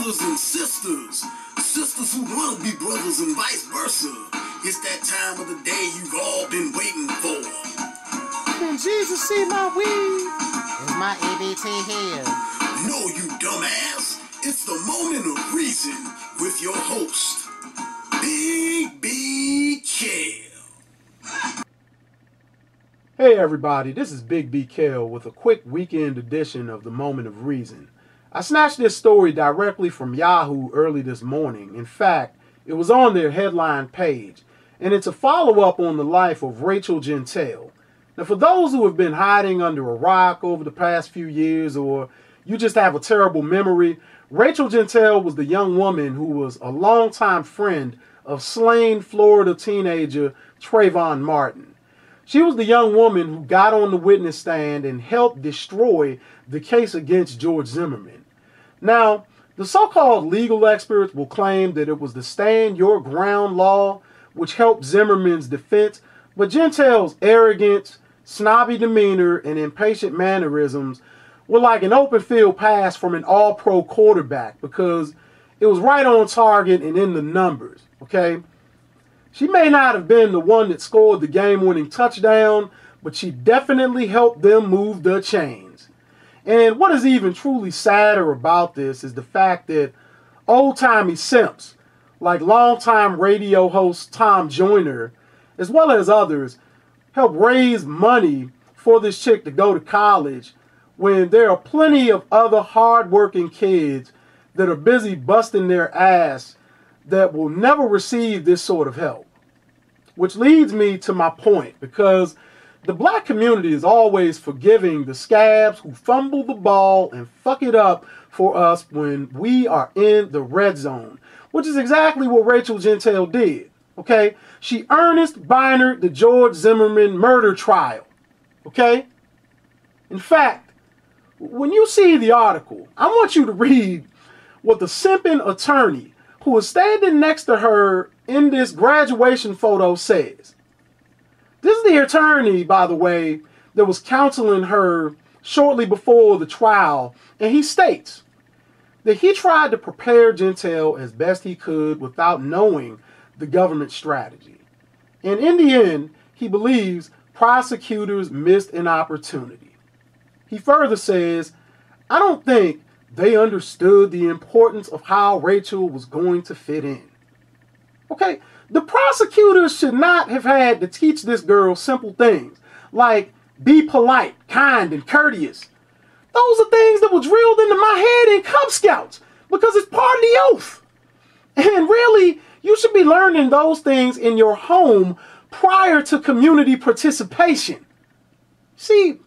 brothers and sisters, sisters who want to be brothers and vice versa. It's that time of the day you've all been waiting for. Can Jesus see my weed? Is my EBT here? No, you dumbass. It's the moment of reason with your host, Big B Kel. Hey everybody, this is Big B Kel with a quick weekend edition of the Moment of Reason. I snatched this story directly from Yahoo early this morning. In fact, it was on their headline page, and it's a follow-up on the life of Rachel Jeantel. Now, for those who have been hiding under a rock over the past few years, or you just have a terrible memory, Rachel Jeantel was the young woman who was a longtime friend of slain Florida teenager Trayvon Martin. She was the young woman who got on the witness stand and helped destroy the case against George Zimmerman. Now, the so-called legal experts will claim that it was the Stand Your Ground law which helped Zimmerman's defense, but Jeantel's arrogance, snobby demeanor, and impatient mannerisms were like an open field pass from an all-pro quarterback because it was right on target and in the numbers, okay? She may not have been the one that scored the game-winning touchdown, but she definitely helped them move the chains. And what is even truly sadder about this is the fact that old-timey simps, like longtime radio host Tom Joyner, as well as others, helped raise money for this chick to go to college when there are plenty of other hard-working kids that are busy busting their ass that will never receive this sort of help. Which leads me to my point, because the black community is always forgiving the scabs who fumble the ball and fuck it up for us when we are in the red zone, which is exactly what Rachel Jeantel did, okay? She Ernest Binered the George Zimmerman murder trial, okay? In fact, when you see the article, I want you to read what the simping attorney who is standing next to her in this graduation photo says. This is the attorney, by the way, that was counseling her shortly before the trial, and he states that he tried to prepare Jeantel as best he could without knowing the government strategy. And in the end, he believes prosecutors missed an opportunity. He further says, I don't think they understood the importance of how Rachel was going to fit in. Okay, the prosecutors should not have had to teach this girl simple things like be polite, kind, and courteous. Those are things that were drilled into my head in Cub Scouts because it's part of the oath. And really, you should be learning those things in your home prior to community participation. See,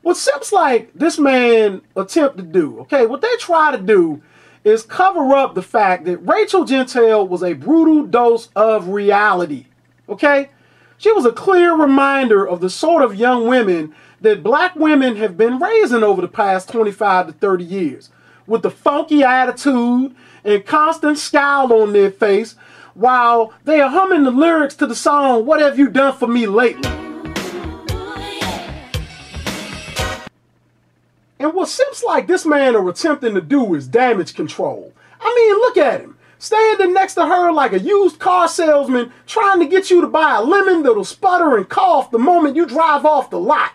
what simps like this man attempt to do, okay, what they try to do is cover up the fact that Rachel Jeantel was a brutal dose of reality, okay? She was a clear reminder of the sort of young women that black women have been raising over the past 25 to 30 years, with the funky attitude and constant scowl on their face while they are humming the lyrics to the song, What Have You Done For Me Lately? And what simps like this man are attempting to do is damage control. I mean, look at him, standing next to her like a used car salesman trying to get you to buy a lemon that'll sputter and cough the moment you drive off the lot.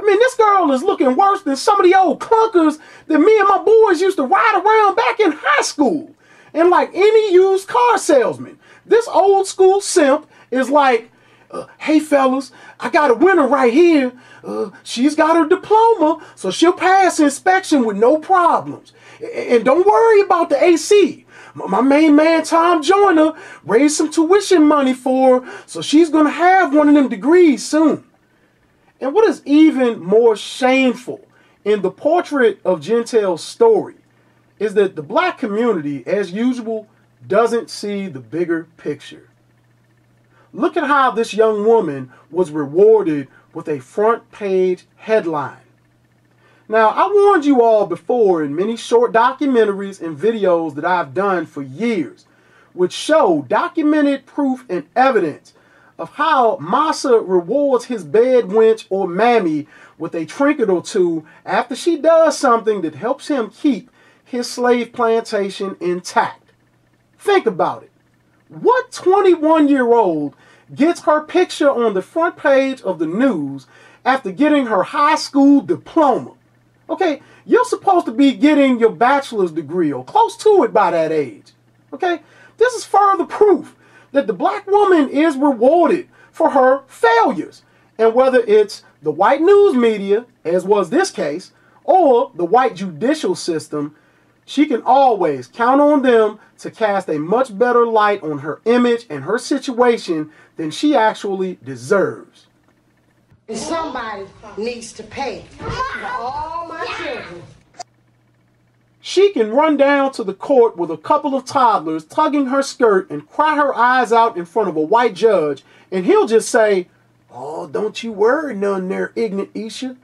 I mean, this girl is looking worse than some of the old clunkers that me and my boys used to ride around back in high school. And like any used car salesman, this old school simp is like, hey fellas, I got a winner right here. She's got her diploma, so she'll pass inspection with no problems. And don't worry about the AC. My main man, Tom Joyner, raised some tuition money for her, so she's going to have one of them degrees soon. And what is even more shameful in the portrait of Jeantel's story is that the black community, as usual, doesn't see the bigger picture. Look at how this young woman was rewarded with a front page headline. Now, I warned you all before in many short documentaries and videos that I've done for years, which show documented proof and evidence of how Massa rewards his bed wench or mammy with a trinket or two after she does something that helps him keep his slave plantation intact. Think about it. What 21-year-old gets her picture on the front page of the news after getting her high school diploma? Okay, you're supposed to be getting your bachelor's degree or close to it by that age. Okay, this is further proof that the black woman is rewarded for her failures. And whether it's the white news media, as was this case, or the white judicial system, she can always count on them to cast a much better light on her image and her situation than she actually deserves. Somebody needs to pay for all my children. She can run down to the court with a couple of toddlers tugging her skirt and cry her eyes out in front of a white judge, and he'll just say, "Oh, don't you worry none there, ignorant Isha.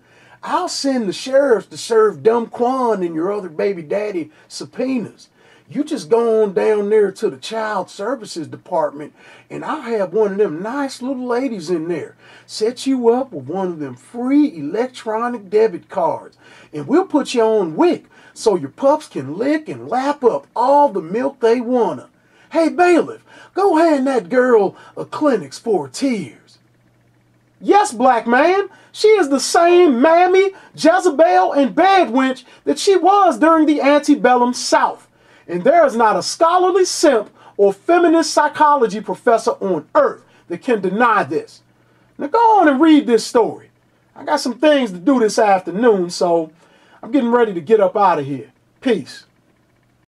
I'll send the sheriffs to serve Dumb Quan and your other baby daddy subpoenas. You just go on down there to the Child Services Department, and I'll have one of them nice little ladies in there set you up with one of them free electronic debit cards, and we'll put you on WIC so your pups can lick and lap up all the milk they wanna. Hey, bailiff, go hand that girl a Clinics for tears." Yes, black man, she is the same mammy, Jezebel, and bad wench that she was during the antebellum South. And there is not a scholarly simp or feminist psychology professor on earth that can deny this. Now go on and read this story. I got some things to do this afternoon, so I'm getting ready to get up out of here. Peace.